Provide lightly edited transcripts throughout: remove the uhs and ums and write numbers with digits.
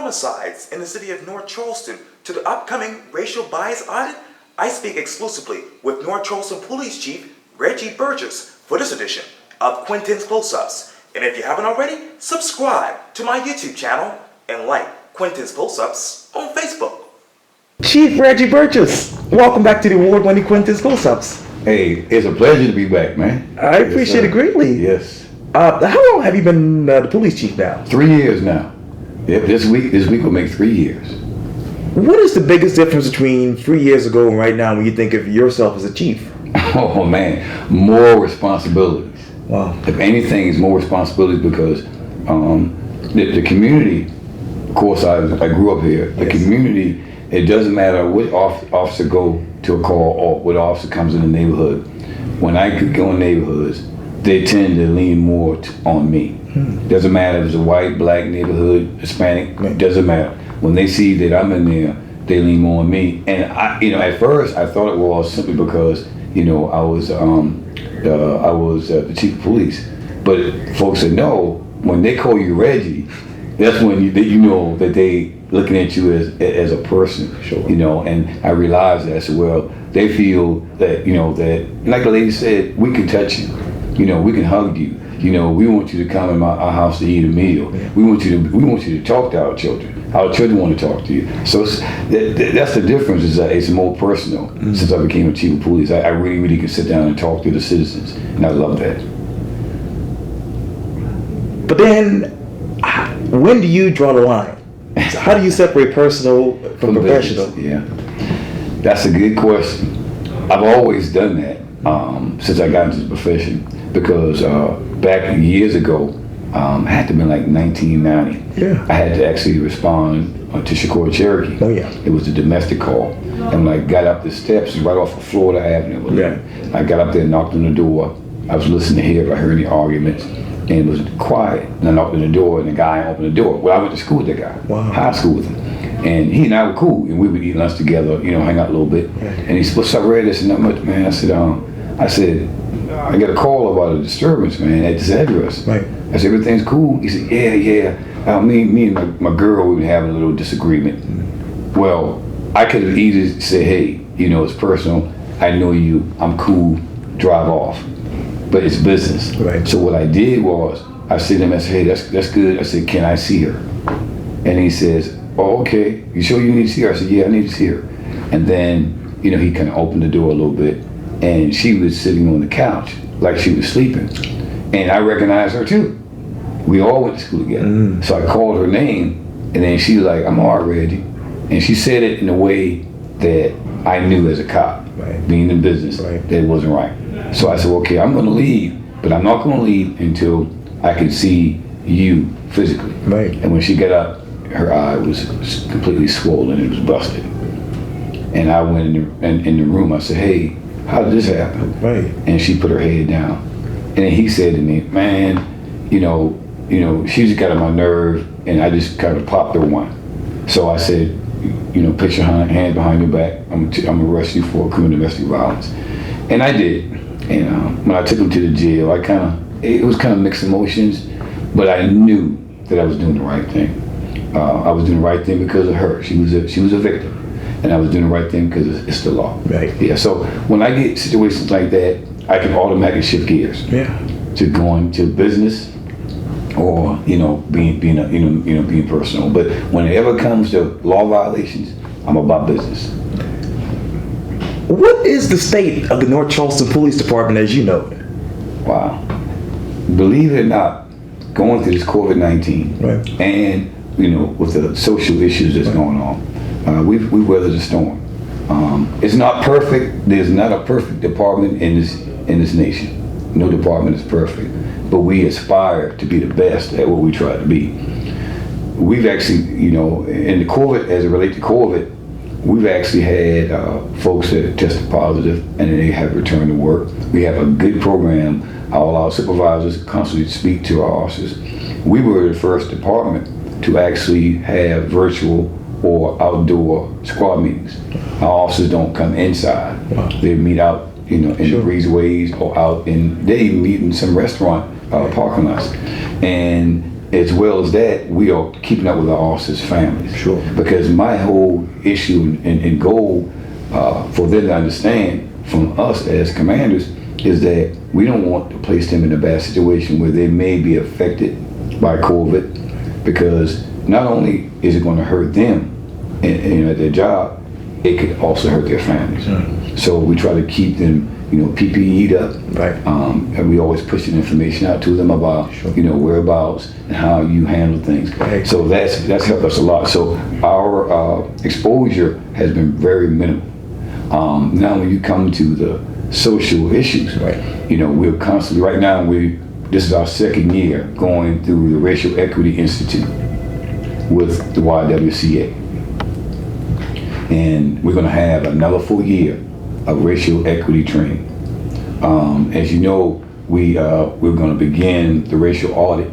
homicides in the city of North Charleston to the upcoming racial bias audit, I speak exclusively with North Charleston Police Chief Reggie Burgess for this edition of Quintin's Close-Ups. And if you haven't already, subscribe to my YouTube channel and like Quintin's Close-Ups on Facebook. Chief Reggie Burgess, welcome back to the award-winning Quintin's Close-Ups. Hey, it's a pleasure to be back, man. I appreciate it greatly. Yes. How long have you been the police chief now? 3 years now. Yep, this week will make 3 years. What is the biggest difference between 3 years ago and right now when you think of yourself as a chief? Oh man, more responsibilities. Wow. If anything, it's more responsibilities because the community, of course I grew up here, the community, it doesn't matter which officer go to a call or what officer comes in the neighborhood. When I go in neighborhoods, they tend to lean more on me. Doesn't matter if it's a white, black neighborhood, Hispanic, it doesn't matter. When they see that I'm in there, they lean more on me. And I, at first I thought it was simply because, I was the chief of police. But folks said, no, when they call you Reggie, that's when you know that they looking at you as a person, sure. And I realized that. I said, well, they feel that, that, like the lady said, we can touch you, we can hug you, we want you to come in our house to eat a meal. Yeah. We want you to talk to our children. Our children want to talk to you. So that's the difference, is that it's more personal. Since I became a chief of police, I really, really can sit down and talk to the citizens, and I love that. But then, when do you draw the line? How do you separate personal from professional? Yeah, that's a good question. I've always done that since I got into the profession, because back years ago, it had to be like 1990. Yeah. I had to actually respond to Shakur Cherokee. Oh yeah. It was a domestic call, and when I got up the steps, right off of Florida Avenue. Yeah. I got up there and knocked on the door. I was listening to hear if I heard any arguments. And it was quiet. And I knocked on the door, and the guy opened the door. Well, I went to school with that guy, high school with him. And he and I were cool, and we would eat lunch together, hang out a little bit. Yeah. And he said, "What's up, Red?" I said, "Not much, man." I said, I got a call about a disturbance, man, at this address. Right. I said, "Everything's cool?" He said, "Yeah. Me and my girl, we were having a little disagreement." Well, I could have easily said, "Hey, it's personal. I know you. I'm cool. Drive off." But it's business. Right. So what I did was, I said to him, I said, "Hey, that's good." I said, "Can I see her?" And he says, "Oh, okay. You sure you need to see her?" I said, "Yeah, I need to see her." And then, he kind of opened the door a little bit, and she was sitting on the couch like she was sleeping. And I recognized her too. We all went to school together. So I called her name, and then she was like, "I'm all right, Reggie." And she said it in a way that I knew as a cop, being in business, that it wasn't right. So I said, "Okay, I'm going to leave, but I'm not going to leave until I can see you physically." Right. And when she got up, her eye was completely swollen. It was busted. And I went in the room. I said, "Hey, how did this happen?" Right. And she put her head down. And then he said to me, "Man, she just got on my nerve, and I just kind of popped her one." So I said, "Put your hand behind your back. I'm gonna arrest you for criminal domestic violence." And I did. And when I took him to the jail, it was kind of mixed emotions, but I knew that I was doing the right thing. I was doing the right thing because of her. She was a victim, and I was doing the right thing because it's the law. Right. Yeah. So when I get situations like that, I can automatically shift gears. Yeah. To going to business, or being personal. But when it ever comes to law violations, I'm about business. What is the state of the North Charleston Police Department as you know it? Wow. Believe it or not, going through this COVID-19, right, and with the social issues that's going on, we've weathered the storm. It's not perfect. There's not a perfect department in this nation. No department is perfect, but we aspire to be the best at what we try to be. We've actually, in the COVID, as it relates to COVID, we've actually had folks that have tested positive, and they have returned to work. We have a good program. All our supervisors constantly speak to our officers. We were the first department to actually have virtual or outdoor squad meetings. Our officers don't come inside. Wow. They meet out, in the breezeways or out in, they even meet in some restaurant parking lots. And as well as that, we are keeping up with our officers' families. Sure. Because my whole issue and goal for them to understand from us as commanders is that we don't want to place them in a bad situation where they may be affected by COVID, because not only is it going to hurt them at their job, it could also hurt their families. So we try to keep them, PPE'd up. Right. And we always push the information out to them about, whereabouts and how you handle things. Right. So that's helped us a lot. So our exposure has been very minimal. Now when you come to the social issues, right. We're constantly, right now this is our second year going through the Racial Equity Institute with the YWCA. And we're gonna have another full year of racial equity training. As you know, we're gonna begin the racial audit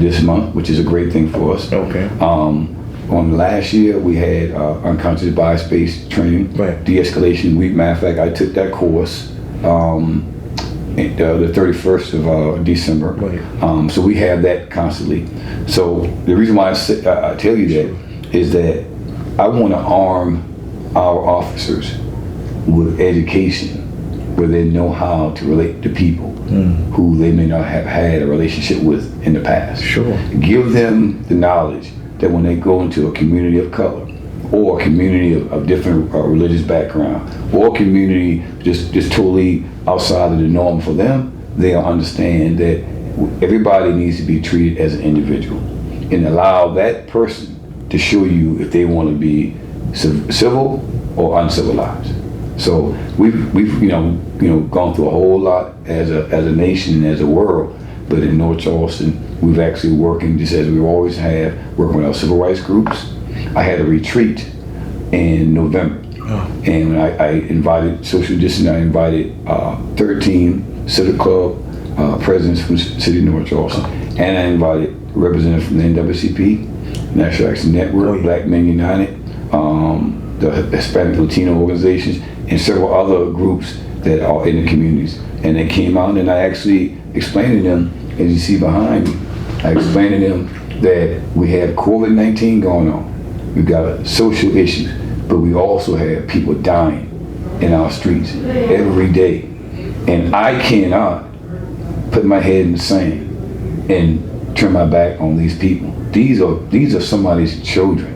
this month, which is a great thing for us. Okay. On last year, we had unconscious bias-based training, de-escalation week. Matter of fact, I took that course the 31st of December. Right. So we have that constantly. So the reason why I tell you that is that I want to arm our officers with education where they know how to relate to people who they may not have had a relationship with in the past. Sure. Give them the knowledge that when they go into a community of color, or a community of different religious background, or a community just totally outside of the norm for them, they'll understand that everybody needs to be treated as an individual, and allow that person to show you if they want to be civil or uncivilized. So we've gone through a whole lot as a nation and as a world, but in North Charleston, we've actually working just as we always have, working with our civil rights groups. I had a retreat in November, and I invited social distancing. I invited 13 Civic Club presidents from the city of North Charleston, and I invited representatives from the NAACP, National Action Network, Black Men United, the Hispanic Latino organizations, and several other groups that are in the communities. And they came out, and I actually explained to them, as you see behind me, I explained to them that we have COVID-19 going on. We've got social issues, but we also have people dying in our streets every day. And I cannot put my head in the sand and turn my back on these people. These are somebody's children.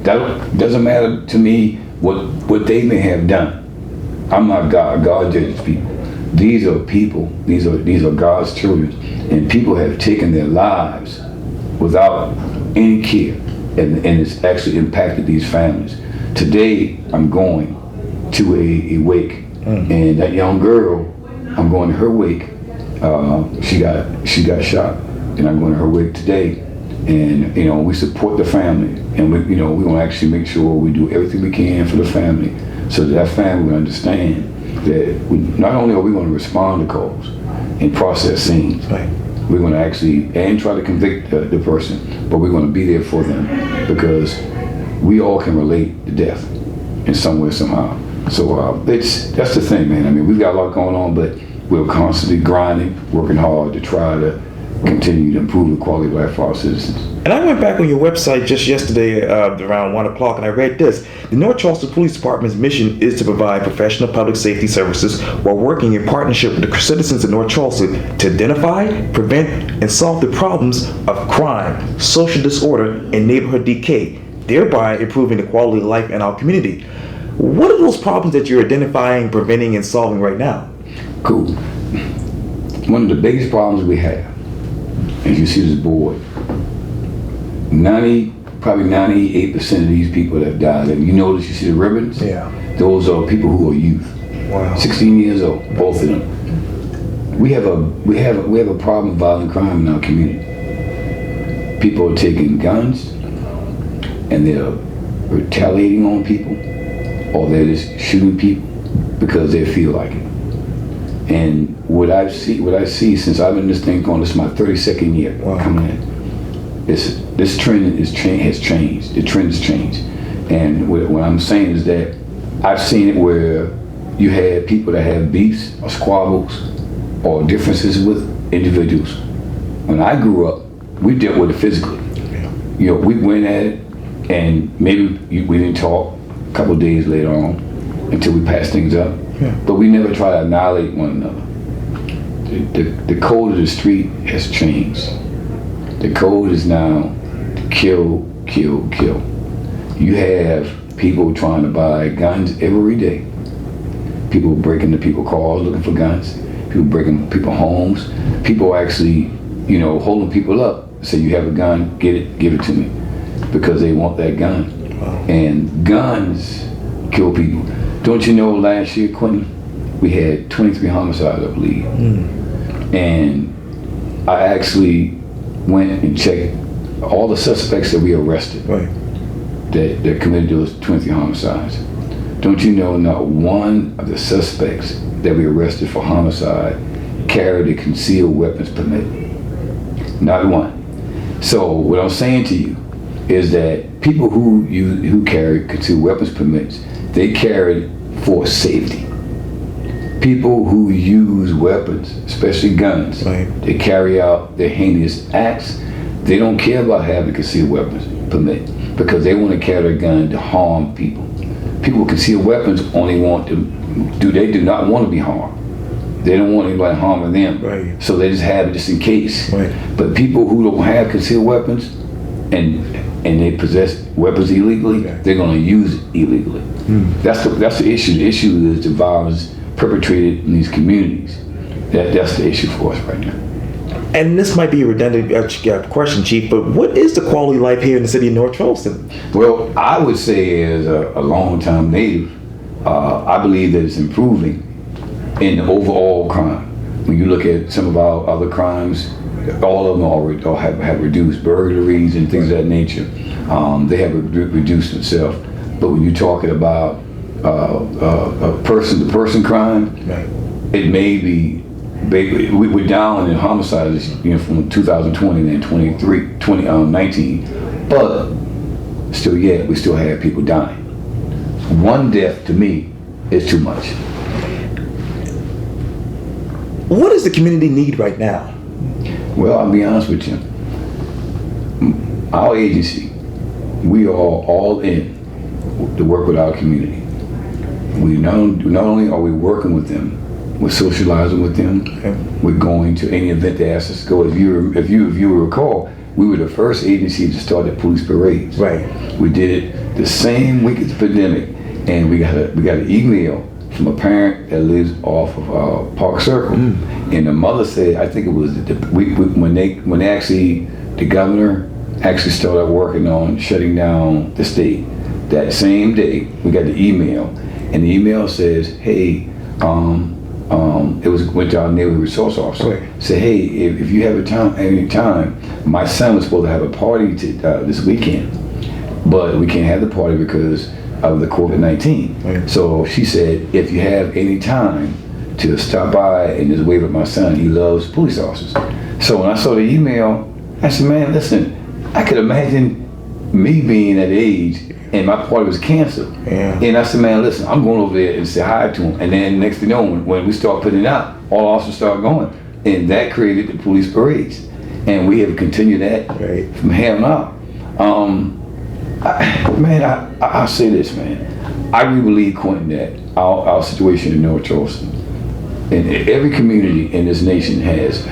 That doesn't matter to me what they may have done. I'm not God. God judges people. These are people. These are God's children, and people have taken their lives without any care, and it's actually impacted these families. Today, I'm going to a wake, and that young girl, I'm going to her wake. She got shot, and I'm going to her wake today. And we support the family, and we want to actually make sure we do everything we can for the family, so that family will understand that not only are we going to respond to calls and process scenes, we're going to actually try to convict the person, but we're going to be there for them, because we all can relate to death in some way, somehow. So that's the thing, man. I mean, we've got a lot going on, but we're constantly grinding, working hard to try to continue to improve the quality of life for our citizens. And I went back on your website just yesterday around 1 o'clock, and I read this. The North Charleston Police Department's mission is to provide professional public safety services while working in partnership with the citizens of North Charleston to identify, prevent, and solve the problems of crime, social disorder, and neighborhood decay, thereby improving the quality of life in our community. What are those problems that you're identifying, preventing, and solving right now? Cool. One of the biggest problems we have, as you see this board, probably 98% of these people that have died, and you see the ribbons? Yeah. Those are people who are youth. Wow. 16 years old, both of them. We have a problem with violent crime in our community. People are taking guns, and they're retaliating on people, or they're just shooting people because they feel like it. And what I see since I've been in this thing going, this is my 32nd year coming in. This trend has changed. The trend's changed. And what I'm saying is that I've seen it where you have people that have beefs or squabbles or differences with individuals. When I grew up, we dealt with it physically. Yeah. You know, we went at it, and maybe we didn't talk a couple of days later on until we patched things up. Yeah. But we never try to annihilate one another. The code of the street has changed. The code is now kill, kill, kill. You have people trying to buy guns every day. People breaking into people's cars looking for guns. People breaking people's homes. People actually, you know, holding people up. Say, you have a gun, get it, give it to me. Because they want that gun. Wow. And guns kill people. Don't you know last year, Quintin, we had 23 homicides, I believe. And I actually went and checked all the suspects that we arrested. Right. That committed those 23 homicides. Don't you know not one of the suspects that we arrested for homicide carried a concealed weapons permit? Not one. So what I'm saying to you is that people who carry concealed weapons permits, they carry for safety. People who use weapons, especially guns, Right. they carry out their heinous acts. They don't care about having a concealed weapons permit because they want to carry a gun to harm people. People with concealed weapons only want to they do not want to be harmed. They don't want anybody harming them. Right. So they just have it just in case. Right. But people who don't have concealed weapons and they possess weapons illegally, Okay. they're going to use it illegally. That's the issue. The issue is the violence perpetrated in these communities. That's the issue for us right now. And this might be a redundant question, Chief, but what is the quality of life here in the city of North Charleston? Well, I would say as a long-time native, I believe that it's improving in the overall crime. When you look at some of our other crimes, all of them all have reduced. Burglaries and things of that nature, they have reduced themselves. But when you're talking about person-to-person crime, Right. it may be, we're down in homicides, you know, from 2020 and 2019, but still yet we still have people dying. One death to me is too much. What does the community need right now? Well, I'll be honest with you. Our agency, we are all in to work with our community. We not only are we working with them, we're socializing with them. Okay. We're going to any event they ask us to go. If you recall, we were the first agency to start the police parades. Right. We did it the same week as the pandemic, and we got an email from a parent that lives off of Park Circle, and the mother said, I think it was when the governor actually started working on shutting down the state. That same day, we got the email, and the email says, hey, went to our neighborhood resource officer. Right. Said, hey, if you have any time, my son was supposed to have a party this weekend, but we can't have the party because of the COVID-19. Right. So she said, if you have any time to stop by and just wave at my son, he loves police officers. So when I saw the email, I said, man, listen, I could imagine me being that age and my party was canceled. Yeah. And I said, man, listen, I'm going over there and say hi to him. And then next thing you know, when we start putting it out, all officers start going. And that created the police parades. And we have continued that Right. from here on out. I'll say this, man. I really believe, Quintin, that our situation in North Charleston, and every community in this nation has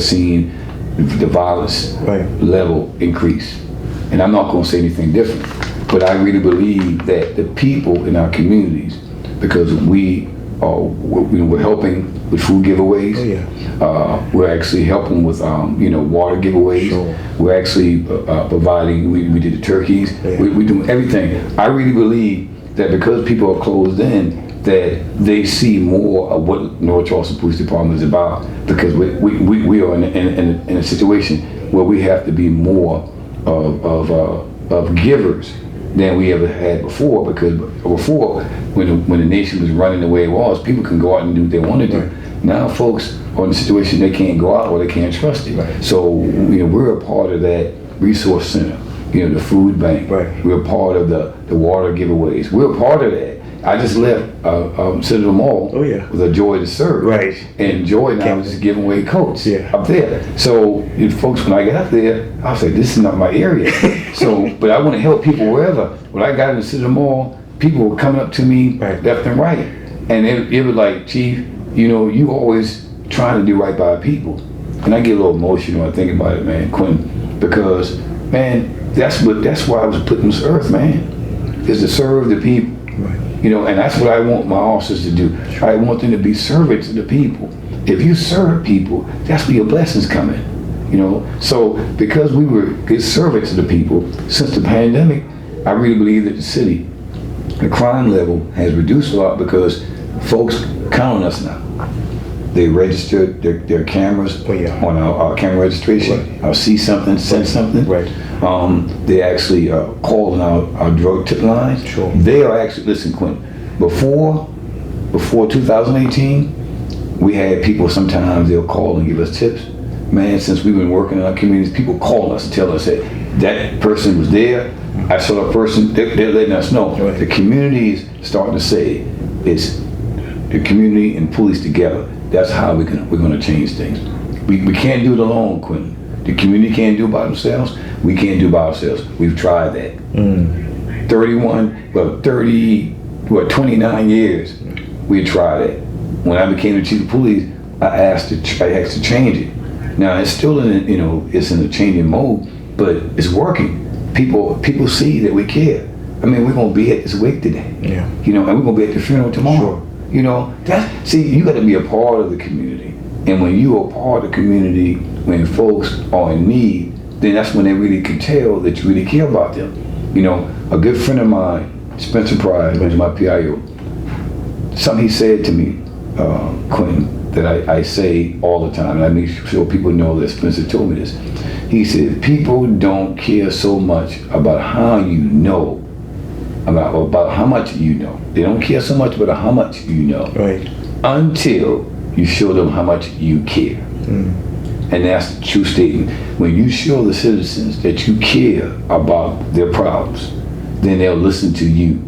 seen the violence Right. level increase. And I'm not going to say anything different, but I really believe that the people in our communities, because we're helping with food giveaways. Oh, yeah. We're actually helping with water giveaways. Sure. We're actually providing. We did the turkeys. Yeah. We do everything. I really believe that because people are closed in, that they see more of what North Charleston Police Department is about. Because we are in a situation where we have to be more of givers than we ever had before, because before, when the nation was running the way it was, people can go out and do what they want to do. Right. Now folks are in a situation they can't go out or they can't trust it. Right. So we're a part of that resource center, the food bank. Right. We're a part of the water giveaways. We're a part of that. I just left Citadel Mall Oh, yeah. with a Joy to serve. Right. And Joy now is just giving away coats up there. So if folks, when I got up there, I was like, this is not my area. So, but I want to help people wherever. When I got into Citadel Mall, people were coming up to me left and right. And it was like, Chief, you know, you always trying to do right by people. And I get a little emotional when I think about it, man, Quintin, because, man, that's why I was put on this earth, man, is to serve the people. You know, and that's what I want my officers to do. I want them to be servants to the people. If you serve people, that's where your blessings come in. You know, so because we were good servants to the people since the pandemic, I really believe that the city, the crime level has reduced a lot because folks count on us now. They registered their cameras on our camera registration. I'll see something, send something. They actually call on our drug tip lines. They are actually, listen, Quintin, before 2018, we had people, sometimes they'll call and give us tips. Man, since we've been working in our communities, people call us and tell us that person was there. I saw a person, they're letting us know. The community is starting to say it's the community and police together. That's how we're going to change things. We can't do it alone, Quintin. The community can't do it by themselves. We can't do it by ourselves. We've tried that. 29 years, we tried it. When I became the chief of police, I asked to change it. Now it's still it's in a changing mode, but it's working. People see that we care. I mean, we're gonna be at this wake today. You know, and we're gonna be at the funeral tomorrow. You know, you got to be a part of the community. And when you are part of the community, when folks are in need, then that's when they really can tell that you really care about them. You know, a good friend of mine, Spencer Pride, who's my PIO, something he said to me, Quintin, that I say all the time, and I make sure people know this. Spencer told me this. He said, people don't care so much about how you know, about how much you know. They don't care so much about how much you know, until you show them how much you care. And that's the true statement. When you show the citizens that you care about their problems, then they'll listen to you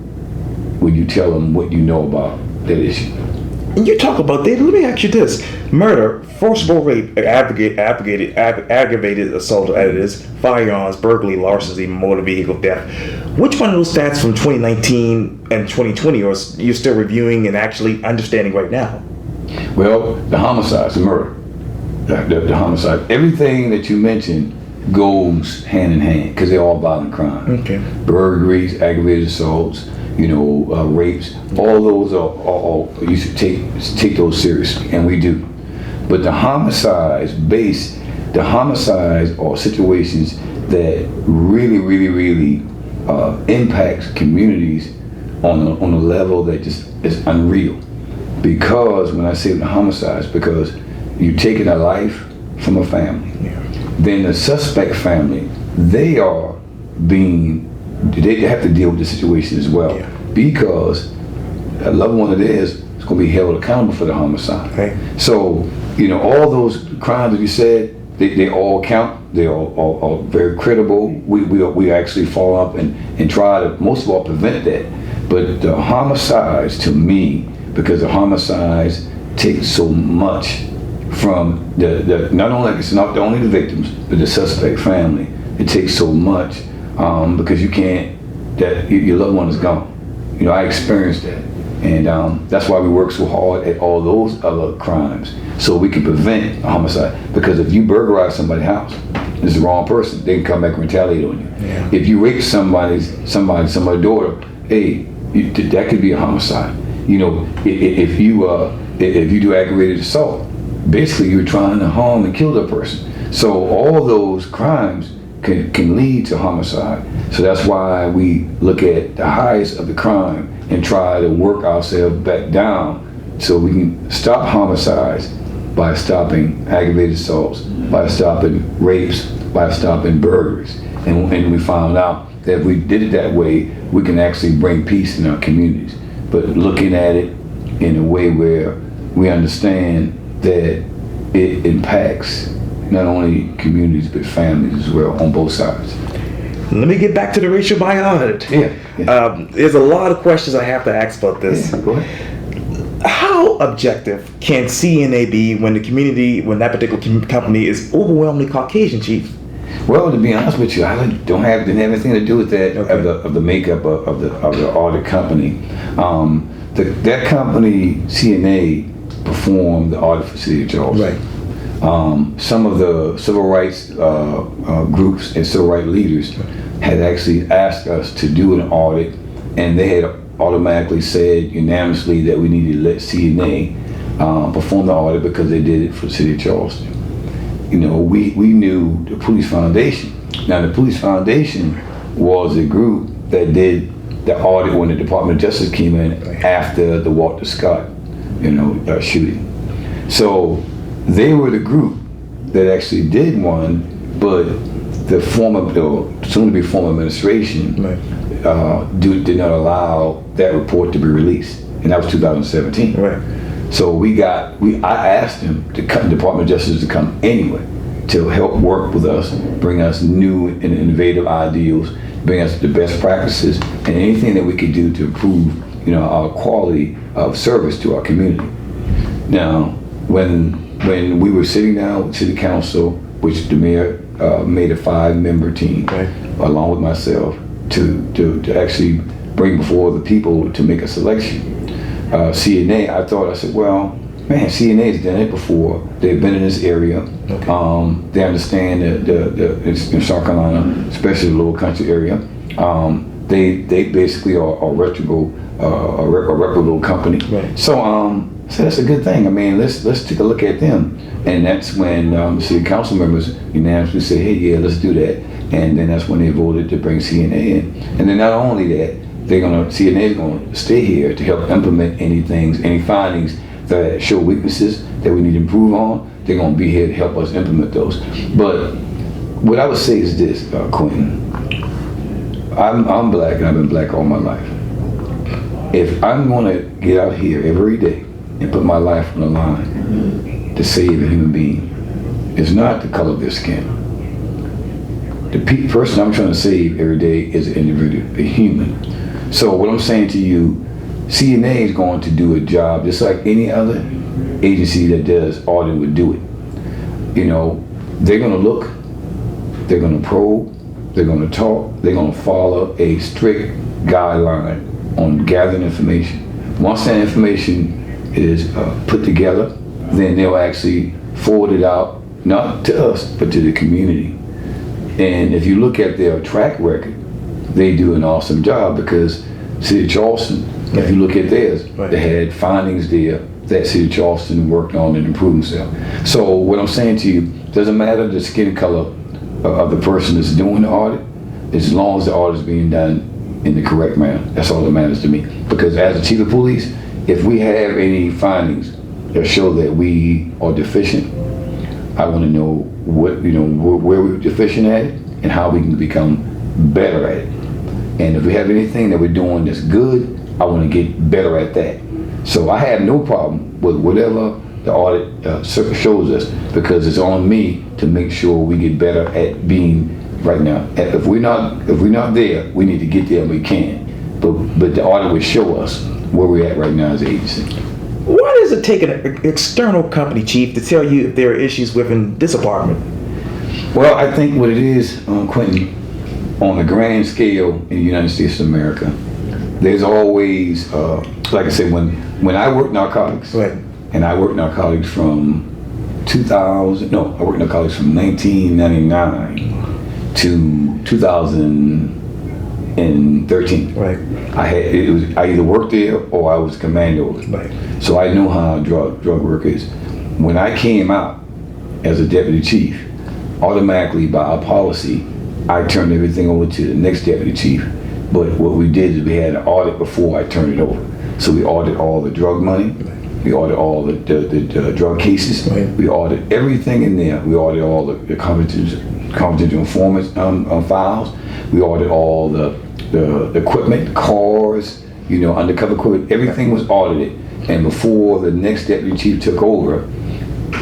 when you tell them what you know about that issue. And you talk about that. Let me ask you this: murder, forcible rape, aggravated assault, that is, firearms, burglary, larceny, motor vehicle theft. Which one of those stats from 2019 and 2020 are you still reviewing and actually understanding right now? Well, the homicides, the murder, the homicide, everything that you mentioned goes hand in hand because they're all violent crime. Burglaries, aggravated assaults, rapes, all those are you should take those seriously, and we do. But the homicides are situations that really impact communities on a level that just is unreal. Because when I say the homicides, because you're taking a life from a family, then the suspect family, they have to deal with the situation as well, because a loved one of theirs is going to be held accountable for the homicide. So, all those crimes that you said, they all count. They all are very credible. We actually follow up and try to, most of all, prevent that. But the homicides, to me, because the homicides take so much from not only the victims, but the suspect family. It takes so much because your loved one is gone. I experienced that, and that's why we work so hard at all those other crimes, so we can prevent a homicide. Because if you burglarize somebody's house, it's the wrong person, they can come back and retaliate on you. If you rape somebody's daughter, that could be a homicide. If you do aggravated assault, basically you're trying to harm and kill the person. So all those crimes can lead to homicide. So that's why we look at the highest of the crime and try to work ourselves back down so we can stop homicides by stopping aggravated assaults, by stopping rapes, by stopping burglaries. And we found out that if we did it that way, we can actually bring peace in our communities. But looking at it in a way where we understand that it impacts not only communities but families as well on both sides. Let me get back to the racial bias audit. There's a lot of questions I have to ask about this. Yeah, go ahead. How objective can CNA be when that particular company is overwhelmingly Caucasian, Chief? Well, to be honest with you, I didn't have anything to do with that of the makeup of the audit company. That company CNA performed the audit for City of Charleston. Right. Some of the civil rights groups and civil rights leaders had actually asked us to do an audit, and they had automatically said unanimously that we needed to let CNA perform the audit because they did it for the City of Charleston. You know, we knew the Police Foundation. Now, the Police Foundation was a group that did the audit when the Department of Justice came in after the Walter Scott, shooting. So they were the group that actually did one, but the soon-to-be former administration did not allow that report to be released, and that was 2017. Right. So I asked them, the Department of Justice, to come anyway to help work with us, bring us new and innovative ideas, bring us the best practices, and anything that we could do to improve, our quality of service to our community. Now, when we were sitting down with City Council, which the mayor made a 5-member team, along with myself, to actually bring before the people to make a selection. CNA, I said, well, man, CNA's done it before. They've been in this area. They understand in South Carolina, especially the Lower Country area. They basically are a reputable company. Right. So that's a good thing. I mean, let's take a look at them. And that's when city council members unanimously said, hey, yeah, let's do that. And then that's when they voted to bring CNA in. And then not only that, CNA is going to stay here to help implement any findings that show weaknesses that we need to improve on. They're going to be here to help us implement those. But what I would say is this, Quintin. I'm black, and I've been black all my life. If I'm going to get out here every day and put my life on the line to save a human being, it's not the color of their skin. The person I'm trying to save every day is an individual, a human. So what I'm saying to you, CNA is going to do a job just like any other agency that does audit would do it. They're going to look, they're going to probe, they're going to talk, they're going to follow a strict guideline on gathering information. Once that information is put together, then they'll actually forward it out, not to us, but to the community. And if you look at their track record, they do an awesome job because City of Charleston, if you look at theirs, they had findings there that City of Charleston worked on and improved themselves. So what I'm saying to you, doesn't matter the skin color of the person that's doing the audit, as long as the audit is being done in the correct manner. That's all that matters to me. Because as a chief of police, if we have any findings that show that we are deficient, I want to know where we're deficient at it and how we can become better at it. And if we have anything that we're doing that's good, I want to get better at that. So I have no problem with whatever the audit shows us, because it's on me to make sure we get better at being right now. If we're not there, we need to get there and we can. But the audit will show us where we're at right now as an agency. Why does it take an external company, Chief, to tell you if there are issues within this department? Well, I think what it is, Quintin, on the grand scale in the United States of America, there's always, like I said, when I worked narcotics, and I worked narcotics from 1999 to 2013. Right. I either worked there or I was commando. Right. So I know how drug work is. When I came out as a deputy chief, automatically by our policy, I turned everything over to the next deputy chief. But what we did is we had an audit before I turned it over. So we audited all the drug money. We audit all the drug cases. Right. We audit everything in there. We audit all the confidential informants files. We audit all the equipment, cars, undercover equipment. Everything was audited. And before the next deputy chief took over,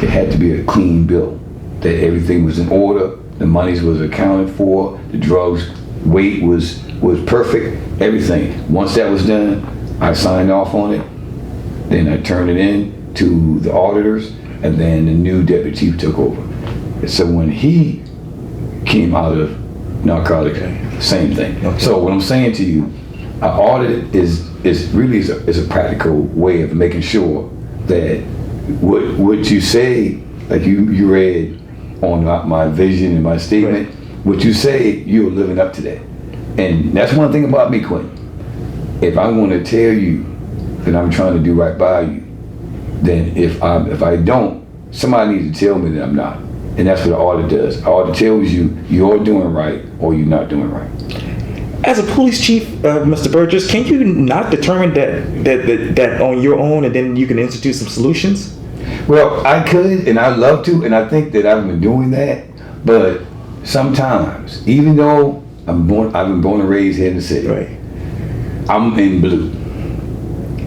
it had to be a clean bill. That everything was in order, the monies was accounted for, the drugs weight was perfect, everything. Once that was done, I signed off on it. Then I turned it in to the auditors, and then the new deputy chief took over. So when he came out of narcotics, same thing. Okay. So what I'm saying to you, an audit is really a practical way of making sure that what you say, like you read on my vision and my statement, what you say, you're living up to that. And that's one thing about me, Quintin. If I want to tell you that I'm trying to do right by you, then if I don't, somebody needs to tell me that I'm not. And that's what the audit does. The audit tells you you're doing right or you're not doing right. As a police chief, Mr. Burgess, can you not determine that on your own, and then you can institute some solutions? Well, I could, and I'd love to, and I think that I've been doing that. But sometimes, even though I've been born and raised here in the city, I'm in blue.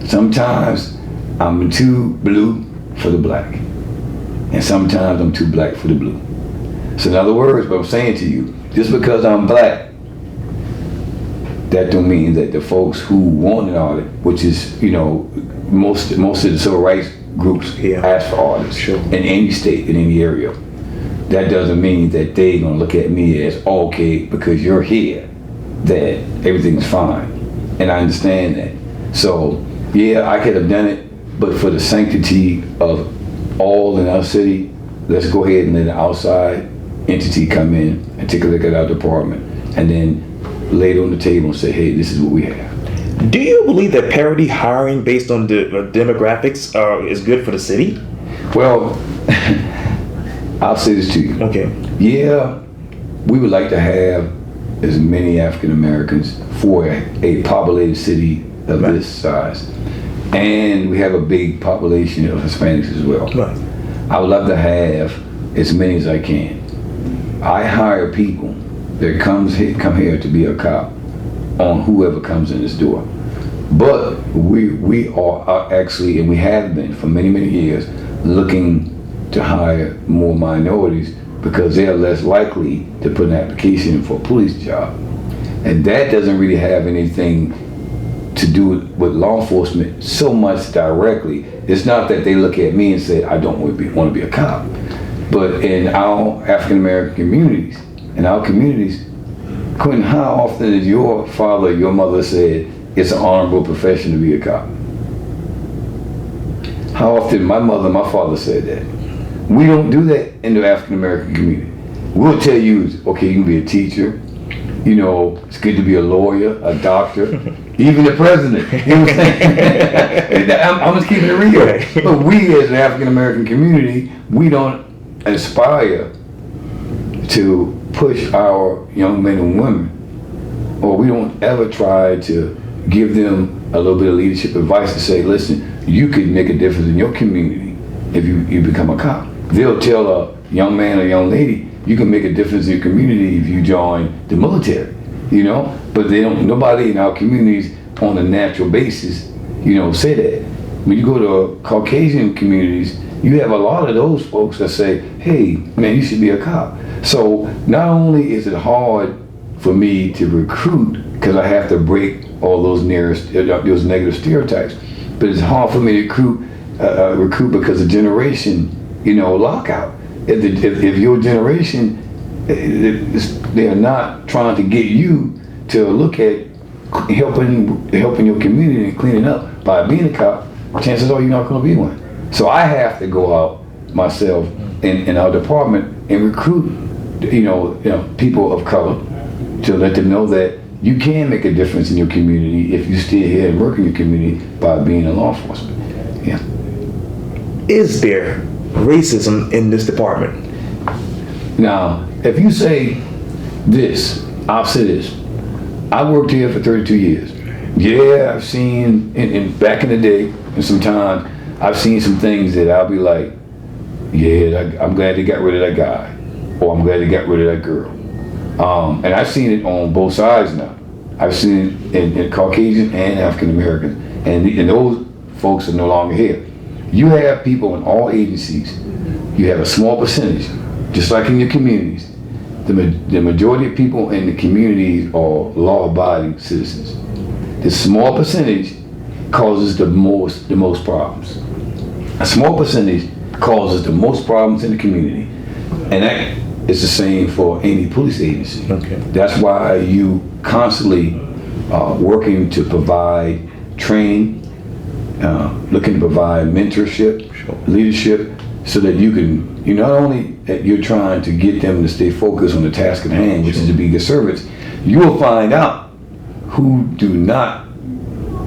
Sometimes I'm too blue for the black, and sometimes I'm too black for the blue. So in other words, what I'm saying to you, just because I'm black, that don't mean that the folks who want an audit, which is, most of the civil rights groups ask for audits in any state, in any area. That doesn't mean that they're gonna look at me as, okay, because you're here, that everything's fine. And I understand that. So yeah, I could have done it, but for the sanctity of all in our city, let's go ahead and let an outside entity come in and take a look at our department, and then lay it on the table and say, hey, this is what we have. Do you believe that parity hiring based on the demographics is good for the city? Well, I'll say this to you. Okay. Yeah, we would like to have as many African Americans for a populated city of this size. And we have a big population of Hispanics as well. Right. I would love to have as many as I can. I hire people that come here to be a cop on whoever comes in this door. But we are actually, and we have been for many, many years, looking to hire more minorities because they are less likely to put an application in for a police job. And that doesn't really have anything to do with law enforcement so much directly. It's not that they look at me and say, I don't want to be a cop. But in our African American communities, Quintin, how often has your father, your mother said, it's an honorable profession to be a cop? How often my mother, my father said that? We don't do that in the African American community. We'll tell you, okay, you can be a teacher, it's good to be a lawyer, a doctor, even the president. You know what I'm saying? I'm just keeping it real. But we as an African American community, we don't aspire to push our young men and women, or we don't ever try to give them a little bit of leadership advice to say, listen, you could make a difference in your community if you become a cop. They'll tell a young man or young lady, you can make a difference in your community if you join the military, but nobody in our communities on a natural basis, say that. When you go to Caucasian communities, you have a lot of those folks that say, hey, man, you should be a cop. So not only is it hard for me to recruit, because I have to break all those negative stereotypes, but it's hard for me to recruit because of generation, lockout. If your generation, they are not trying to get you to look at helping your community and cleaning up by being a cop, chances are you're not going to be one. So I have to go out myself in our department and recruit, people of color to let them know that you can make a difference in your community if you stay here and work in your community by being in law enforcement. Yeah. Is there racism in this department? Now, if you say this, I'll say this. I worked here for 32 years. Yeah, I've seen, back in the day, and sometimes I've seen some things that I'll be like, yeah, I'm glad they got rid of that guy, or I'm glad they got rid of that girl. And I've seen it on both sides now. I've seen it in Caucasian and African Americans, and those folks are no longer here. You have people in all agencies. You have a small percentage, just like in your communities, the majority of people in the community are law-abiding citizens. The small percentage causes the most problems. A small percentage causes the most problems in the community, and that is the same for any police agency. Okay. That's why you constantly working to provide training, looking to provide mentorship, leadership, so that you not only that you're trying to get them to stay focused on the task at hand, which is to be good servants, you will find out who do not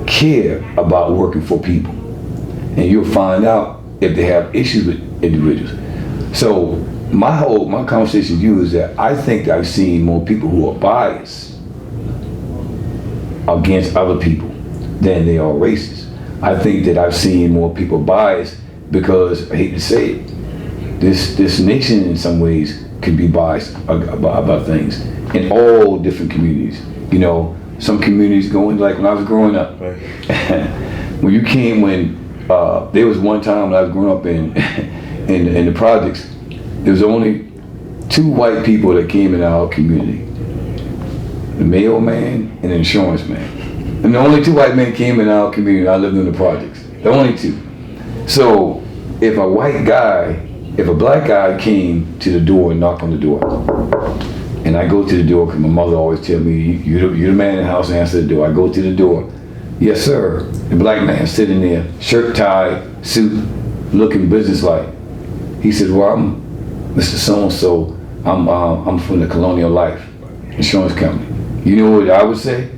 care about working for people, and you'll find out if they have issues with individuals. So my conversation with you is that I think I've seen more people who are biased against other people than they are racist. I think that I've seen more people biased because, I hate to say it, this nation in some ways can be biased about things in all different communities. You know, some communities going, like when I was growing up, Right. there was one time when I was growing up in the projects, there was only 2 white people that came in our community. The mailman and the insurance man. And the only 2 white men came in our community. I lived in the projects. The only 2. So if a black guy came to the door and knocked on the door, and I go to the door, because my mother always tell me, you're the man in the house, answer the door. I go to the door. Yes, sir. The black man sitting there, shirt, tie, suit, looking businesslike. He said, well, I'm Mr. So-and-so. I'm from the Colonial Life Insurance Company. You know what I would say?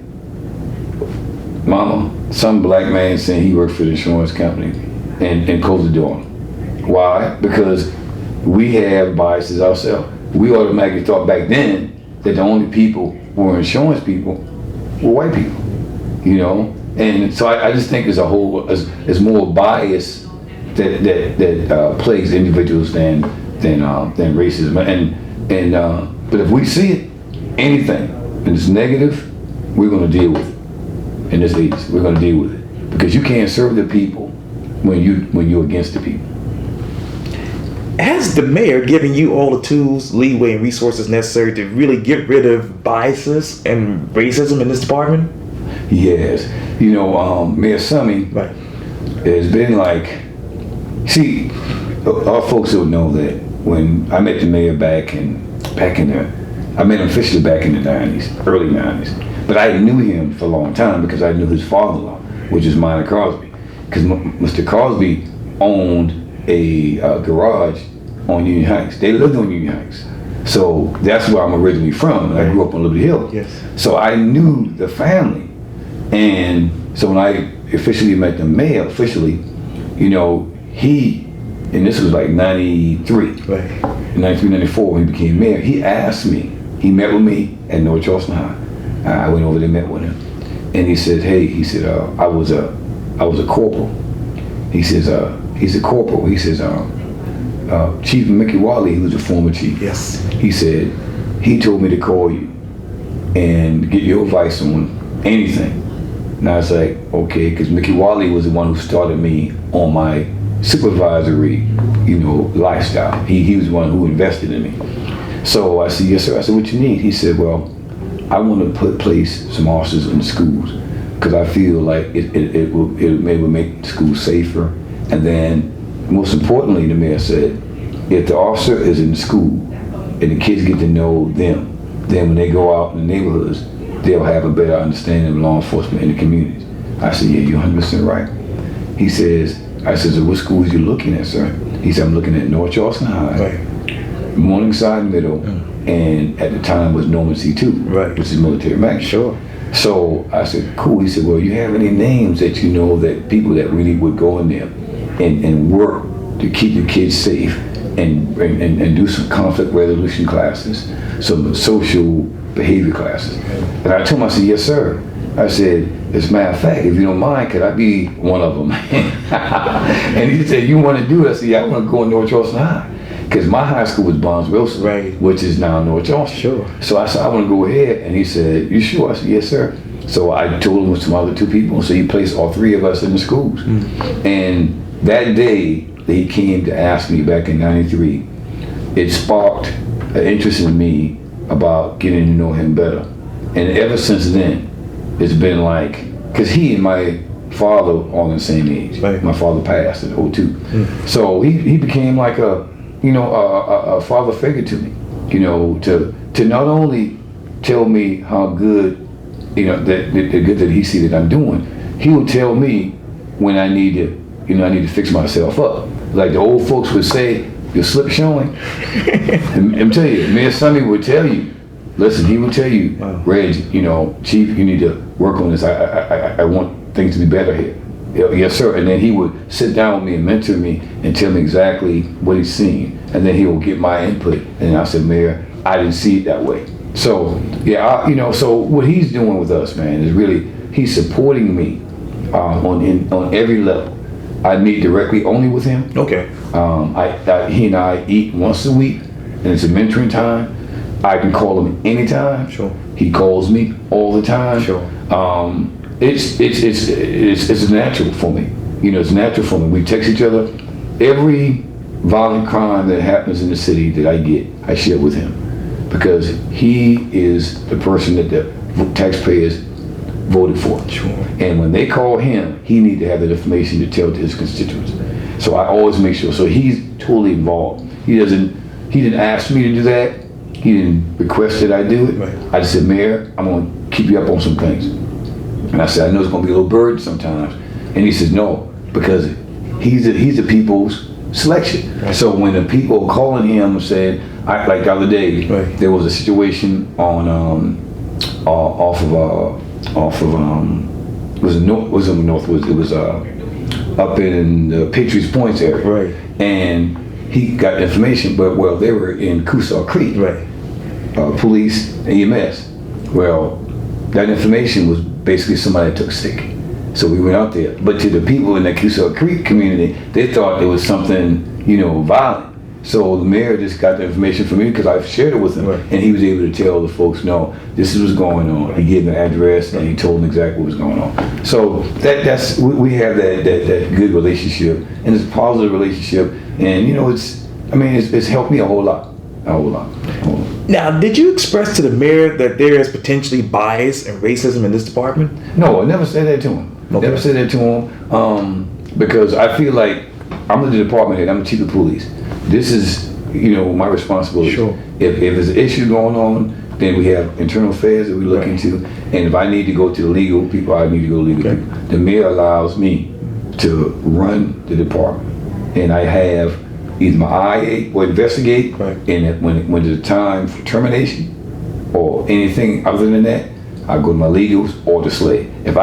Mama, some black man saying he worked for the insurance company and close the door. Why? Because we have biases ourselves. We automatically thought back then that the only people who were insurance people were white people, you know? And so I just think as a whole, there's more bias that plagues individuals than racism. But if we see it, anything and it's negative, we're going to deal with it. In this age, we're going to deal with it, because you can't serve the people when you're against the people. Has the mayor given you all the tools, leeway, and resources necessary to really get rid of biases and racism in this department? Yes. You know, Mayor Summy Right. has been like, see, our folks don't know that when I met the mayor I met him officially back in the 90s, early 90s. But I knew him for a long time because I knew his father-in-law, which is Minor Crosby. Because Mr. Crosby owned a garage on Union Heights. They lived on Union Heights. So that's where I'm originally from. And I grew up on Liberty Hill. Yes. So I knew the family. And so when I officially met the mayor, you know, and this was like 93, Right. 93, 94 when he became mayor, he asked me, he met with me at North Charleston High. I went over there, met with him, and he said, "Hey," he said, "I was a corporal." He says, "He's a corporal." He says, "Chief Mickey Wally, who's a former chief." Yes. He said, "He told me to call you and get your advice on anything." And I was like, "Okay," because Mickey Wally was the one who started me on my supervisory, you know, lifestyle. He was the one who invested in me. So I said, "Yes, sir." I said, "What you need?" He said, "Well, I want to place some officers in the schools because I feel like it will make the schools safer. And then, most importantly, the mayor said, if the officer is in the school and the kids get to know them, then when they go out in the neighborhoods, they'll have a better understanding of law enforcement in the communities." I said, "Yeah, you're 100% right." He says, I said, "So what schools are you looking at, sir?" He said, "I'm looking at North Charleston High, Right. Morningside Middle, and at the time was Norman C2, Right. which is military magnet." Sure. So I said, "Cool." He said, "Well, you have any names that you know that people that really would go in there and work to keep the kids safe and do some conflict resolution classes, some social behavior classes?" And I told him, I said, "Yes, sir." I said, "As a matter of fact, if you don't mind, could I be one of them?" And he said, "You want to do it?" I said, "Yeah, I want to go in North Charleston High." Because my high school was Barnes Wilson, Right. which is now North Charleston. Sure. So I said, "I want to go ahead." And he said, "You sure?" I said, "Yes, sir." So I told him with some other 2 people. So he placed all 3 of us in the schools. And that day that he came to ask me back in 93, it sparked an interest in me about getting to know him better. And ever since then, it's been like, because he and my father are on the same age. Right. My father passed in '02. So he became like a father figure to me, to not only tell me how good, that the good that he see that I'm doing, he would tell me when I need to fix myself up. Like the old folks would say, your slip showing. I'm telling you, Mayor Sunday would tell you, listen, he would tell you, wow. Reg, Chief, you need to work on this. I want things to be better here. Yes, sir. And then he would sit down with me and mentor me and tell me exactly what he's seen. And then he will get my input. And I said, Mayor, I didn't see it that way. So, yeah, so what he's doing with us, man, is really, he's supporting me on every level. I meet directly only with him. Okay. He and I eat once a week, and it's a mentoring time. I can call him anytime. Sure. He calls me all the time. Sure. It's natural for me. It's natural for me. We text each other. Every violent crime that happens in the city that I share with him, because he is the person that the taxpayers voted for. Sure. And when they call him, he needs to have that information to tell to his constituents. So I always make sure. So he's totally involved. He didn't ask me to do that. He didn't request that I do it. Right. I just said, Mayor, I'm going to keep you up on some things. And I said, I know it's going to be a little burden sometimes. And he says, no, because he's the people's selection. Right. So when the people calling him saying, like the other day, right. there was a situation on up in the Patriots Points area. Right. And he got information, but they were in Coosaw Creek. Right. Police, EMS. Well, that information was basically somebody that took sick. So we went out there. But to the people in the Coosaw Creek community, they thought there was something, violent. So the mayor just got the information from me because I shared it with him, right. and he was able to tell the folks, no, this is what's going on. Right. He gave them an address, and he told them exactly what was going on. So we have that good relationship, and it's a positive relationship, and it's helped me a whole lot. Now, did you express to the mayor that there is potentially bias and racism in this department? No, I never said that to him. Okay. Never said that to him, because I feel like I'm the department head. I'm the chief of police. This is, my responsibility. Sure. If there's an issue going on, then we have internal affairs that we look into. And if I need to go to the legal people, I need to go to legal people. The mayor allows me to run the department. And I have either my IA or investigate, right. And when there's time for termination or anything other than that, I go to my legals or the SLAE. If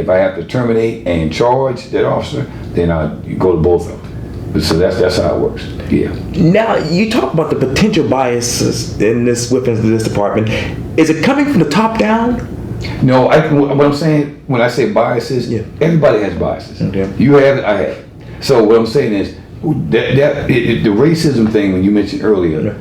I have to terminate and charge that officer, then I go to both of them. So that's how it works. Yeah. Now, you talk about the potential biases within this department. Is it coming from the top down? No, what I'm saying when I say biases, everybody has biases. Okay. You have it, I have it. So what I'm saying is the racism thing when you mentioned earlier,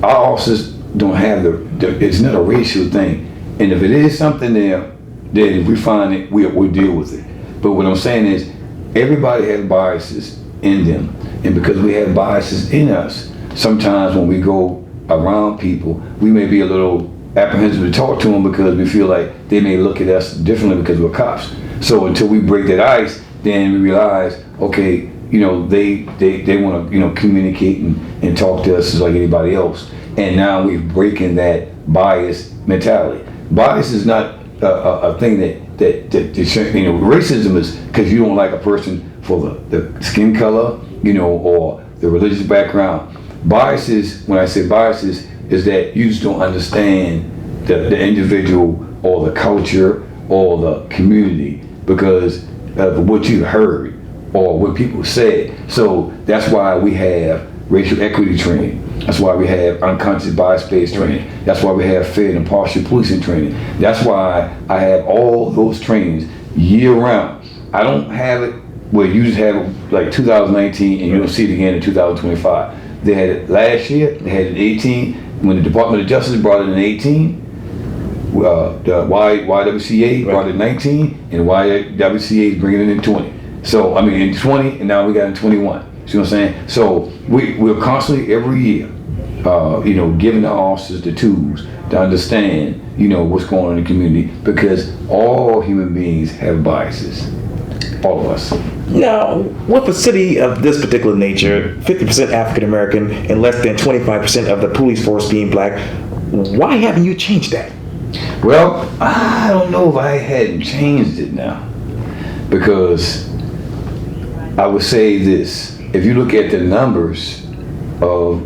our officers don't have it's not a racial thing. And if it is something there, then if we find it, we'll deal with it. But what I'm saying is everybody has biases in them, and because we have biases in us, sometimes when we go around people, we may be a little apprehensive to talk to them because we feel like they may look at us differently because we're cops. So until we break that ice, then we realize, okay, they want to communicate and talk to us just like anybody else, and now we're breaking that bias mentality. Bias is not a thing that racism is because you don't like a person for the skin color, or the religious background. Biases, when I say biases, is that you just don't understand the individual or the culture or the community because of what you heard or what people said. So that's why we have racial equity training. That's why we have unconscious bias-based training. That's why we have fair and impartial policing training. That's why I have all those trainings year-round. I don't have it where you just have it like 2019 and you don't see it again in 2025. They had it last year, they had it in 18. When the Department of Justice brought it in 18, the YWCA brought it in 19, and YWCA is bringing it in 20. So, in 20, and now we got in 21. See what I'm saying? So we're constantly, every year, giving the officers the tools to understand, what's going on in the community, because all human beings have biases, all of us. Now, with a city of this particular nature, 50% African American and less than 25% of the police force being black, why haven't you changed that? Well, I don't know if I hadn't changed it now, because I would say this: if you look at the numbers of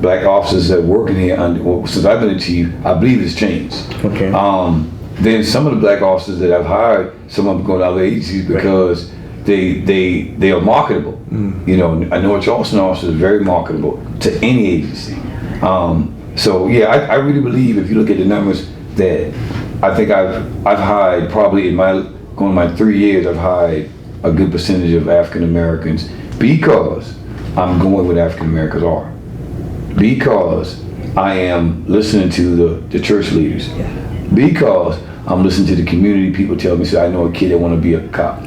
black officers that work in here, since I've been a chief, I believe it's changed. Okay. Then some of the black officers that I've hired, some of them go to other agencies because they are marketable. A North Charleston officer is very marketable to any agency. So yeah, I really believe, if you look at the numbers, that I think I've hired, probably in my 3 years, I've hired a good percentage of African Americans, because I'm going where African Americans are, because I am listening to the church leaders, because I'm listening to the community. People tell me, say, I know a kid that want to be a cop.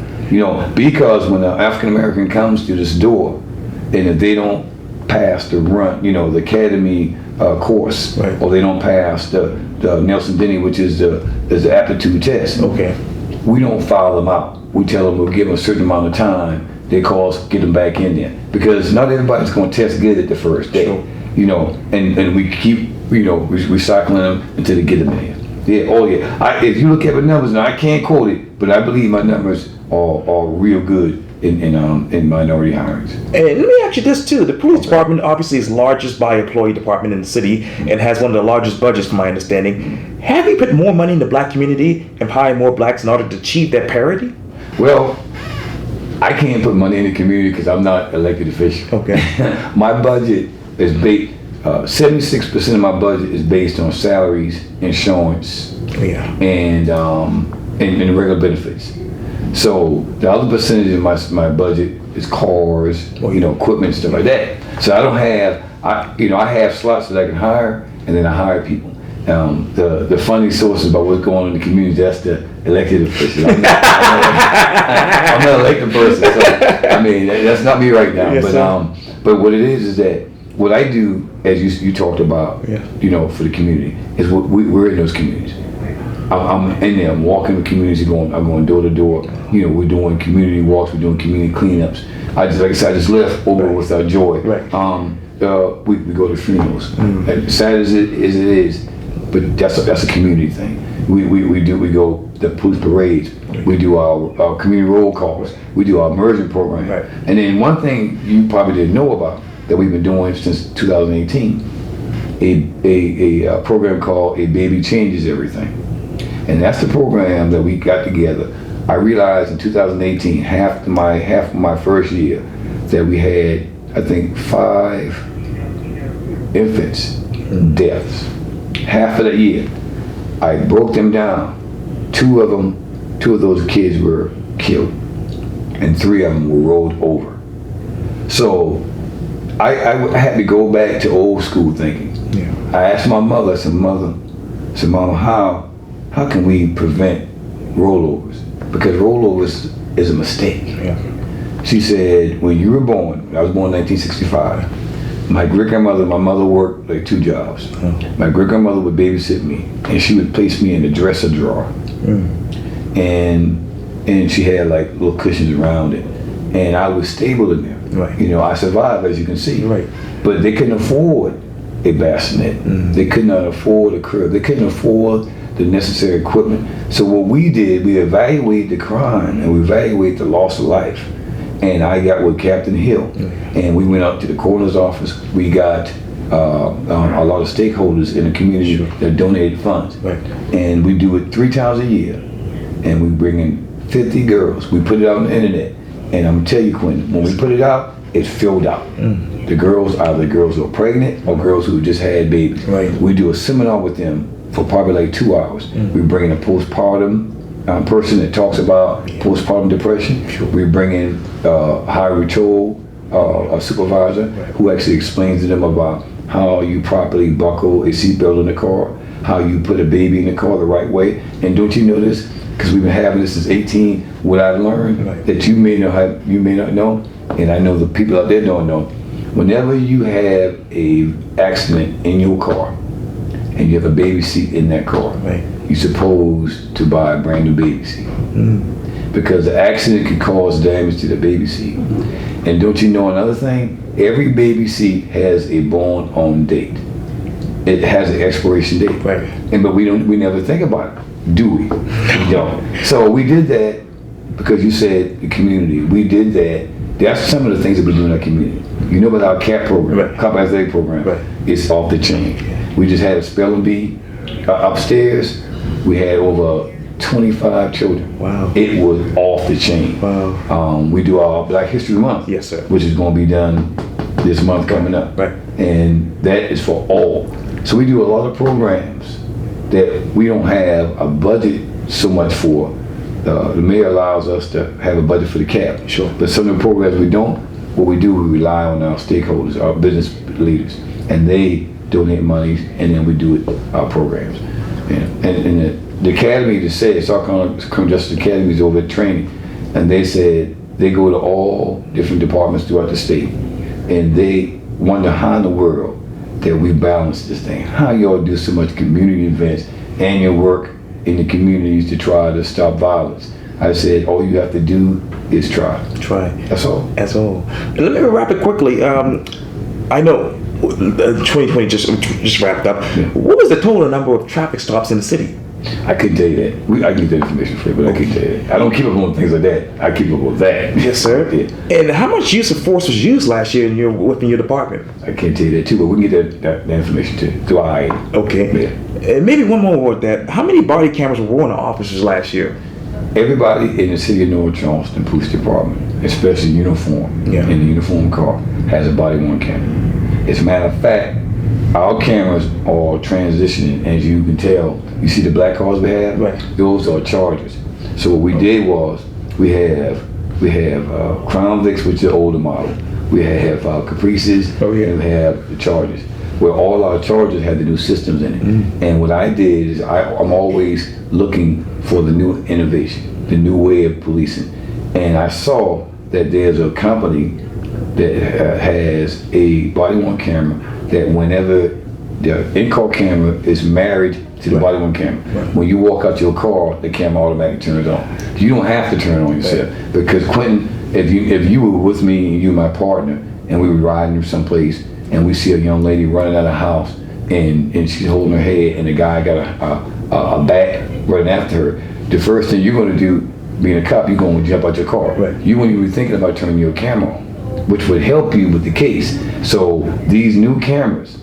Because when an African American comes through this door, and if they don't pass the the academy course, right, or they don't pass the Nelson Denny, which is the aptitude test, okay, we don't file them out. We tell them we'll give them a certain amount of time. They call us, get them back in there, because not everybody's going to test good at the first day. Sure. And we keep recycling them until they get them in there. Yeah, oh yeah. If you look at the numbers now, I can't quote it, but I believe my numbers are real good in minority hirings. And let me ask you this too: the police department obviously is the largest by employee department in the city and has one of the largest budgets, from my understanding. Have you put more money in the black community and hired more blacks in order to achieve that parity? Well, I can't put money in the community because I'm not elected official. Okay. My budget is based. 76% of my budget is based on salaries, insurance, and regular benefits. So the other percentage of my budget is cars, equipment, stuff like that. So I don't have, I have slots that I can hire, and then I hire people. The funding sources about what's going on in the community, that's the elected officials. I'm not an elected person, so that's not me right now. Yes, but what it is that what I do, as you talked about, for the community, is we're in those communities. I'm in there. I'm walking the communities. I'm going door to door. We're doing community walks. We're doing community cleanups. I just left over with Joy. Right. We go to funerals. As sad as it is, but that's a community thing. We go the police parades. We do our community roll calls. We do our immersion program. Right. And then one thing you probably didn't know about that we've been doing since 2018, a program called A Baby Changes Everything. And that's the program that we got together. I realized in 2018, half of my first year, that we had, I think, 5 infants deaths. Half of that year. I broke them down. 2 of those kids were killed, and 3 of them were rolled over. So I had to go back to old school thinking. Yeah. I asked my mother, I said, Mama, how can we prevent rollovers? Because rollovers is a mistake. Yeah. She said, when you were born, I was born in 1965, my great-grandmother, my mother worked like 2 jobs. My great-grandmother would babysit me, and she would place me in the dresser drawer. And she had like little cushions around it, and I was stable in there. Right. I survived, as you can see. Right. But they couldn't afford a bassinet. They could not afford a crib. They couldn't afford the necessary equipment. So what we did, we evaluated the crime and we evaluated the loss of life. And I got with Captain Hill, and we went up to the coroner's office. We got a lot of stakeholders in the community that donated funds. Right. And we do it 3 times a year. And we bring in 50 girls. We put it out on the internet. And I'm gonna tell you, Quintin, when we put it out, it's filled out. The girls, either girls who are pregnant or girls who just had babies. Right. We do a seminar with them for probably like 2 hours. We bring in a postpartum person that talks about postpartum depression. Sure. We bring in Highway Toll, a supervisor who actually explains to them about how you properly buckle a seatbelt in the car, how you put a baby in the car the right way. And don't you know this? Because we've been having this since 18. What I've learned that you may not know, and I know the people out there don't know. Whenever you have a accident in your car and you have a baby seat in that car, Right. you're supposed to buy a brand new baby seat. Because the accident could cause damage to the baby seat. And don't you know another thing? Every baby seat has a born on date. It has an expiration date. Right. But we never think about it, do we? We don't. So we did that because you said the community. We did that. That's some of the things that we do in our community. You know about our CAP program, Right. Cup Athletic program. Right. It's off the chain. We just had a spelling bee upstairs. We had over 25 children. Wow. It was off the chain. Wow. We do our Black History Month. Yes, sir. Which is going to be done this month coming up. Right. And that is for all. So we do a lot of programs that we don't have a budget so much for. The mayor allows us to have a budget for the CAP. Sure. But some of the programs we don't, what we do, we rely on our stakeholders, our business leaders, and they donate money, and then we do our programs. And the academy just said, Criminal Justice Academy is over at training, and they said they go to all different departments throughout the state, and they wonder how in the world that we balance this thing. How y'all do so much community events and your work in the communities to try to stop violence. I said, all you have to do is try. Try. That's all. That's all. And let me wrap it quickly. I know 2020 just wrapped up. Yeah. What was the total number of traffic stops in the city? I couldn't tell you that. I can get that information for you, but I couldn't tell you that. I don't keep up on things like that. I keep up with that. Yes, sir. Yeah. And how much use of force was used last year within your department? I can't tell you that too, but we can get that information to you. Okay. Yeah. And maybe one more with that. How many body cameras were worn on officers last year? Everybody in the city of North Charleston Police Department, especially uniform, Yeah. in the uniform car, has a body-worn camera. As a matter of fact, our cameras are transitioning, as you can tell. You see the black cars we have? Right. Those are Chargers. So what we did was, we have Crown Vics, which is the older model. We have Caprices, Oh, yeah. and we have the Chargers, where all our Chargers have the new systems in it. And what I did is I'm always looking for the new innovation, the new way of policing. And I saw that there's a company that has a body-worn camera that whenever the in-car camera is married to the body-worn camera, when you walk out your car, the camera automatically turns on. You don't have to turn it on yourself, because Quintin, if you were with me and you were my partner, and we were riding someplace, and we see a young lady running out of the house, and she's holding her head, and the guy got a bat running after her, the first thing you're going to do, being a cop, you're going to jump out your car. Right. You wouldn't even be thinking about turning your camera on, which would help you with the case. So these new cameras,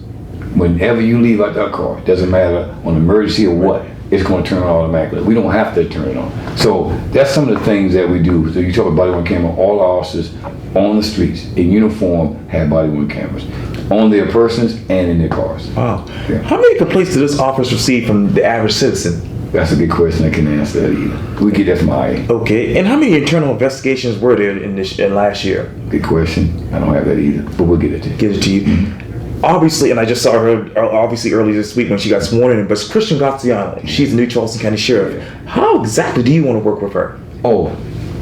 whenever you leave out that car, doesn't matter on emergency or what, it's going to turn on automatically. We don't have to turn it on. So that's some of the things that we do. So you talk about body-worn camera, all officers on the streets in uniform have body-worn cameras on their persons and in their cars. Wow. Yeah. How many complaints did this office receive from the average citizen? That's a good question. I can't answer that either. We get that from IA. Okay. And how many internal investigations were there in last year? Good question. I don't have that either, but we'll get it to you. Give it to you. Obviously, and I just saw her obviously earlier this week when she got sworn in, but it's Christian Graziano. She's the new Charleston County Sheriff. How exactly do you want to work with her? Oh,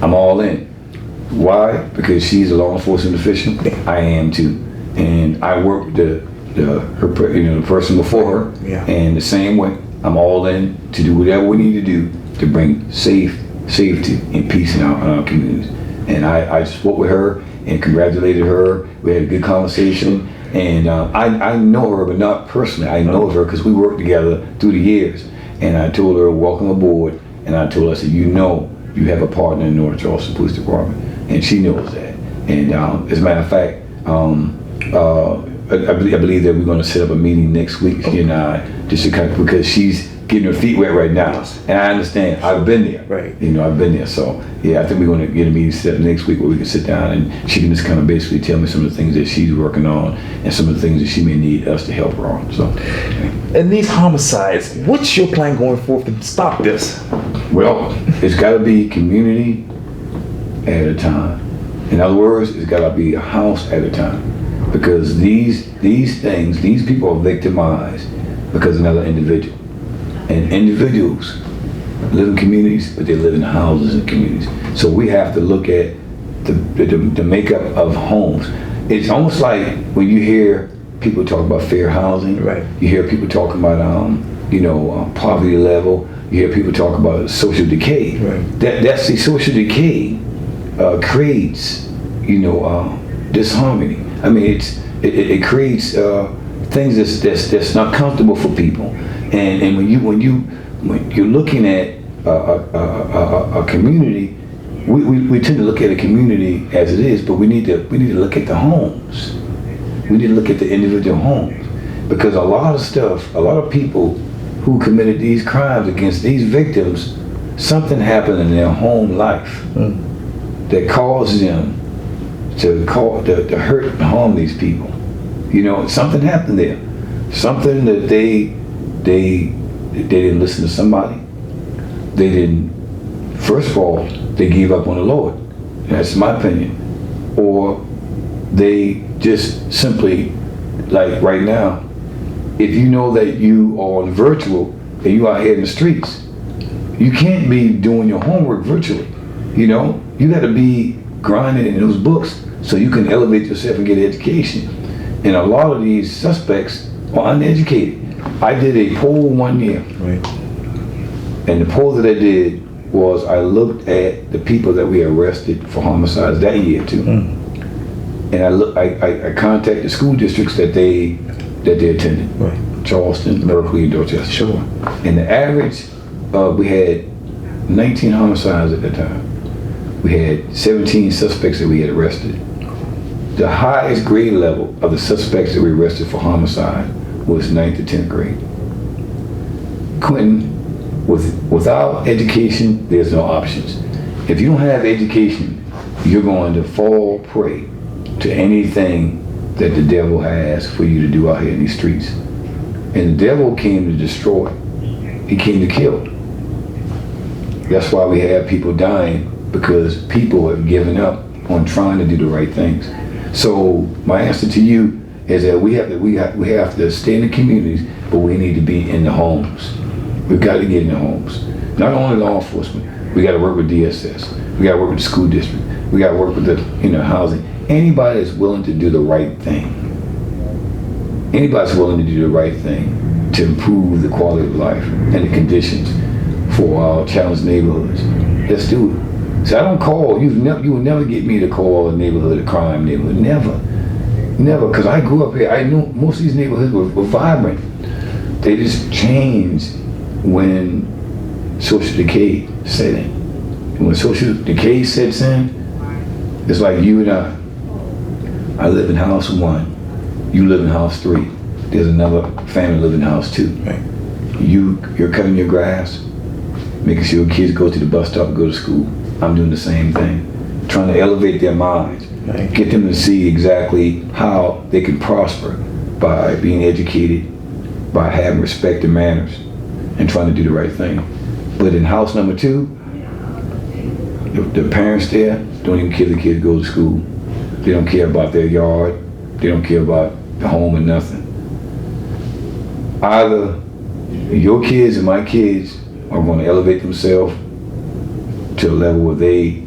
I'm all in. Why? Because she's a law enforcement official. I am too, and I work with the person before her. Yeah. And the same way, I'm all in to do whatever we need to do to bring safety and peace in our communities. And I spoke with her and congratulated her. We had a good conversation. And I know her, but not personally. I know her because we worked together through the years. And I told her, welcome aboard. And I told her, I said, you have a partner in North Charleston Police Department. And she knows that. And as a matter of fact, I believe that we're going to set up a meeting next week, she and I, just to kind of, because she's getting her feet wet right now. And I understand. I've been there. Right. I've been there. So, yeah, I think we're going to get a meeting set up next week where we can sit down and she can just kind of basically tell me some of the things that she's working on and some of the things that she may need us to help her on. So, And these homicides, what's your plan going forward to stop this? well, it's got to be community at a time. In other words, it's got to be a house at a time. Because these people are victimized because of another individual. And individuals live in communities, but they live in houses and communities. So we have to look at the makeup of homes. it's almost like when you hear people talk about fair housing, Right. you hear people talking about, poverty level, you hear people talk about social decay. Right. That's the social decay creates, disharmony. I mean, it creates things that's not comfortable for people. And when you're looking at a community, we tend to look at a community as it is, but we need to look at the homes. We need to look at the individual homes, because a lot of people who committed these crimes against these victims, something happened in their home life that caused them to hurt and harm these people. Something happened there. Something that they didn't listen to somebody. They didn't. First of all, they gave up on the Lord. That's my opinion. Or they just simply, like right now, if you know that you are on virtual and you out here in the streets, you can't be doing your homework virtually. You got to be grinding in those books so you can elevate yourself and get an education. And a lot of these suspects are uneducated. I did a poll one year. Right. And the poll that I did was I looked at the people that we arrested for homicides that year too. And I contacted school districts that they attended. Right. Charleston, Berkeley, and Dorchester. Sure. And the average, we had 19 homicides at that time. We had 17 suspects that we had arrested. The highest grade level of the suspects that we arrested for homicide was 9th to 10th grade. Quintin, without education, there's no options. If you don't have education, you're going to fall prey to anything that the devil has for you to do out here in these streets. And the devil came to destroy. He came to kill. That's why we have people dying, because people have given up on trying to do the right things. So my answer to you is that we have to stay in the communities, but we need to be in the homes. We've got to get in the homes. Not only law enforcement, we got to work with DSS. We got to work with the school district. We got to work with the housing. Anybody that's willing to do the right thing. Anybody's willing to do the right thing to improve the quality of life and the conditions for our challenged neighborhoods. Let's do it. So I don't call, you will never get me to call a neighborhood a crime neighborhood. Never, because I grew up here. I knew most of these neighborhoods were vibrant. They just changed when social decay set in. And when social decay sets in, it's like you and I live in house 1, you live in house 3. There's another family living in house 2. Right. You're cutting your grass, making sure your kids go to the bus stop and go to school. I'm doing the same thing, trying to elevate their minds, Right. get them to see exactly how they can prosper by being educated, by having respect and manners, and trying to do the right thing. But in house number 2, the parents there don't even care if the kids go to school. They don't care about their yard. They don't care about the home or nothing. Either your kids and my kids are going to elevate themselves to a level where they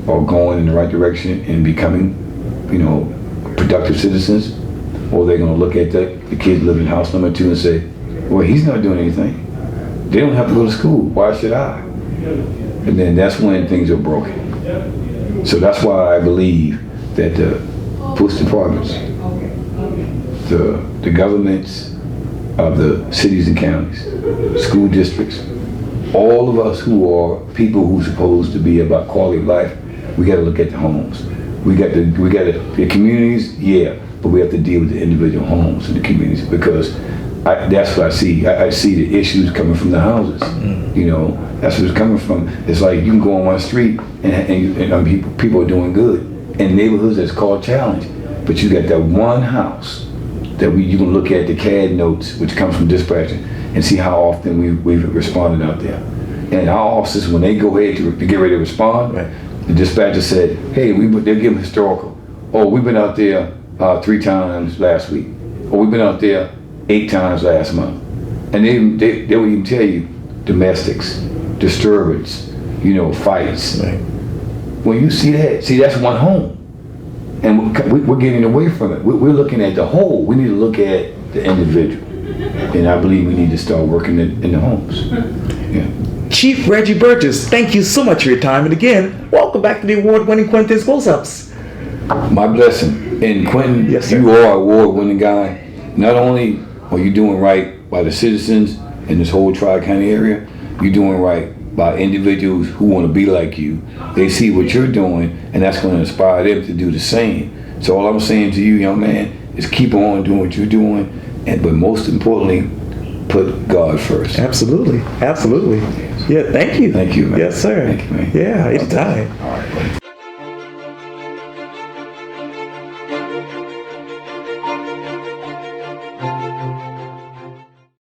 are going in the right direction and becoming, productive citizens, or they're going to look at the kids living in house number 2 and say, well, he's not doing anything. They don't have to go to school. Why should I? And then that's when things are broken. So that's why I believe that the police departments, the governments of the cities and counties, school districts, all of us who are people who are supposed to be about quality of life, we got to look at the homes. We got the communities, yeah, but we have to deal with the individual homes in the communities, because that's what I see. I see the issues coming from the houses. That's what it's coming from. It's like you can go on one street and people are doing good in neighborhoods that's called challenge, but you got that one house that you can look at the CAD notes, which comes from dispatching, and see how often we've responded out there. And our officers, when they go ahead to get ready to respond, right, the dispatcher said, hey, they'll give them historical. Oh, we've been out there 3 times last week. Or we've been out there 8 times last month. And they would even tell you domestics, disturbance, fights. Right. When you see that, that's one home. And we're getting away from it. We're looking at the whole. We need to look at the individual. And I believe we need to start working in the homes. Yeah. Chief Reggie Burgess, thank you so much for your time. And again, welcome back to the award-winning Quintin's Close-Ups. My blessing. And Quintin, Yes, sir. you are an award-winning guy. Not only are you doing right by the citizens in this whole Tri-County area, you're doing right by individuals who want to be like you. They see what you're doing, and that's going to inspire them to do the same. So all I'm saying to you, young man, is keep on doing what you're doing, but most importantly, put God first. Absolutely. Absolutely. Yeah, thank you. Thank you, man. Yes, sir. Thank you, man. Yeah, anytime. All right, buddy.